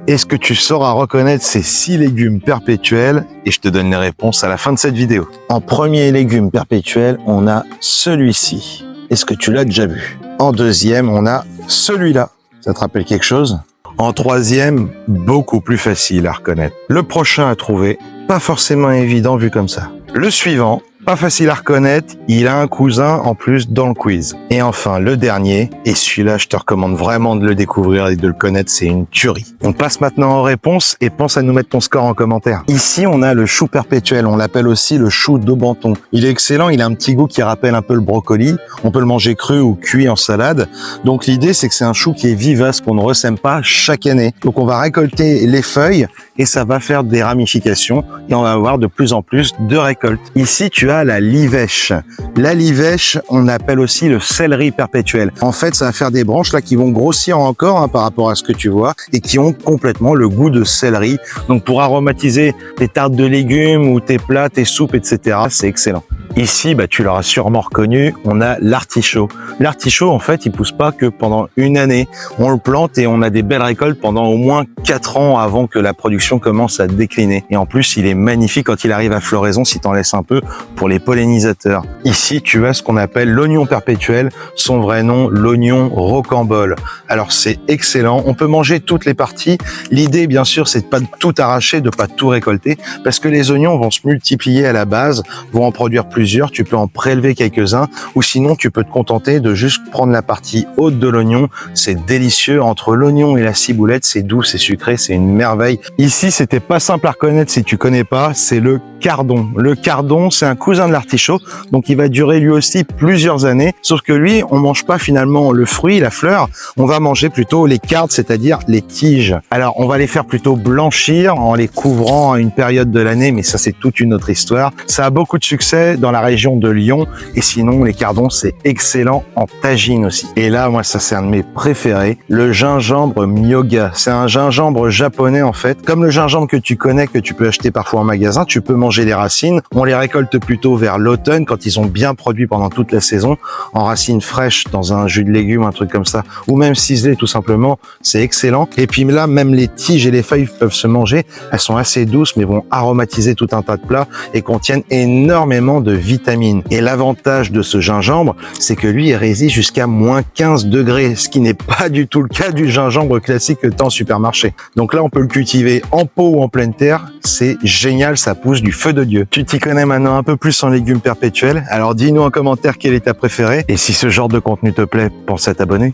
Est-ce que tu sauras reconnaître ces 6 légumes perpétuels? Et je te donne les réponses à la fin de cette vidéo. En premier légume perpétuel, on a celui-ci. Est-ce que tu l'as déjà vu? En deuxième, on a celui-là. Ça te rappelle quelque chose? En troisième, beaucoup plus facile à reconnaître. Le prochain à trouver, pas forcément évident vu comme ça. Le suivant, pas facile à reconnaître, il a un cousin en plus dans le quiz. Et enfin, le dernier, et celui-là, je te recommande vraiment de le découvrir et de le connaître, c'est une tuerie. On passe maintenant aux réponses et pense à nous mettre ton score en commentaire. Ici, on a le chou perpétuel, on l'appelle aussi le chou d'Aubenton. Il est excellent, il a un petit goût qui rappelle un peu le brocoli. On peut le manger cru ou cuit en salade. Donc l'idée, c'est que c'est un chou qui est vivace, qu'on ne ressème pas chaque année. Donc on va récolter les feuilles et ça va faire des ramifications et on va avoir de plus en plus de récoltes. Ici, tu as la livèche. La livèche, on appelle aussi le céleri perpétuel. En fait, ça va faire des branches là qui vont grossir encore par rapport à ce que tu vois et qui ont complètement le goût de céleri. Donc pour aromatiser tes tartes de légumes ou tes plats, tes soupes, etc., c'est excellent. Ici, tu l'auras sûrement reconnu, on a l'artichaut. L'artichaut, en fait, il pousse pas que pendant une année. On le plante et on a des belles récoltes pendant au moins 4 ans avant que la production commence à décliner. Et en plus, il est magnifique quand il arrive à floraison, si t'en laisses un peu, pour les pollinisateurs. Ici, tu as ce qu'on appelle l'oignon perpétuel, son vrai nom, l'oignon rocambole. Alors, c'est excellent. On peut manger toutes les parties. L'idée, bien sûr, c'est de pas tout arracher, de pas tout récolter, parce que les oignons vont se multiplier à la base, vont en produire plusieurs. Tu peux en prélever quelques-uns ou sinon tu peux te contenter de juste prendre la partie haute de l'oignon. C'est délicieux. Entre l'oignon et la ciboulette, c'est doux, c'est sucré, c'est une merveille. Ici, c'était pas simple à reconnaître si tu connais pas, c'est le cardon. Le cardon, c'est un cousin de l'artichaut, donc il va durer lui aussi plusieurs années. Sauf que lui, on mange pas finalement le fruit, la fleur, on va manger plutôt les cardes, c'est-à-dire les tiges. Alors, on va les faire plutôt blanchir en les couvrant à une période de l'année, mais ça, c'est toute une autre histoire. Ça a beaucoup de succès dans la région de Lyon et sinon, les cardons, c'est excellent en tagine aussi. Et là, moi, ça, c'est un de mes préférés, le gingembre myoga. C'est un gingembre japonais, en fait. Comme le gingembre que tu connais, que tu peux acheter parfois en magasin, tu peux manger les racines. On les récolte plutôt vers l'automne quand ils ont bien produit pendant toute la saison en racines fraîches dans un jus de légumes, un truc comme ça, ou même ciselées tout simplement. C'est excellent. Et puis là, même les tiges et les feuilles peuvent se manger. Elles sont assez douces, mais vont aromatiser tout un tas de plats et contiennent énormément de vitamines. Et l'avantage de ce gingembre, c'est que lui, il résiste jusqu'à moins 15 degrés, ce qui n'est pas du tout le cas du gingembre classique que tu as en supermarché. Donc là, on peut le cultiver en pot ou en pleine terre. C'est génial, ça pousse du feu de Dieu. Tu t'y connais maintenant un peu plus en légumes perpétuels, alors dis-nous en commentaire quel est ta préférée, et si ce genre de contenu te plaît, pense à t'abonner.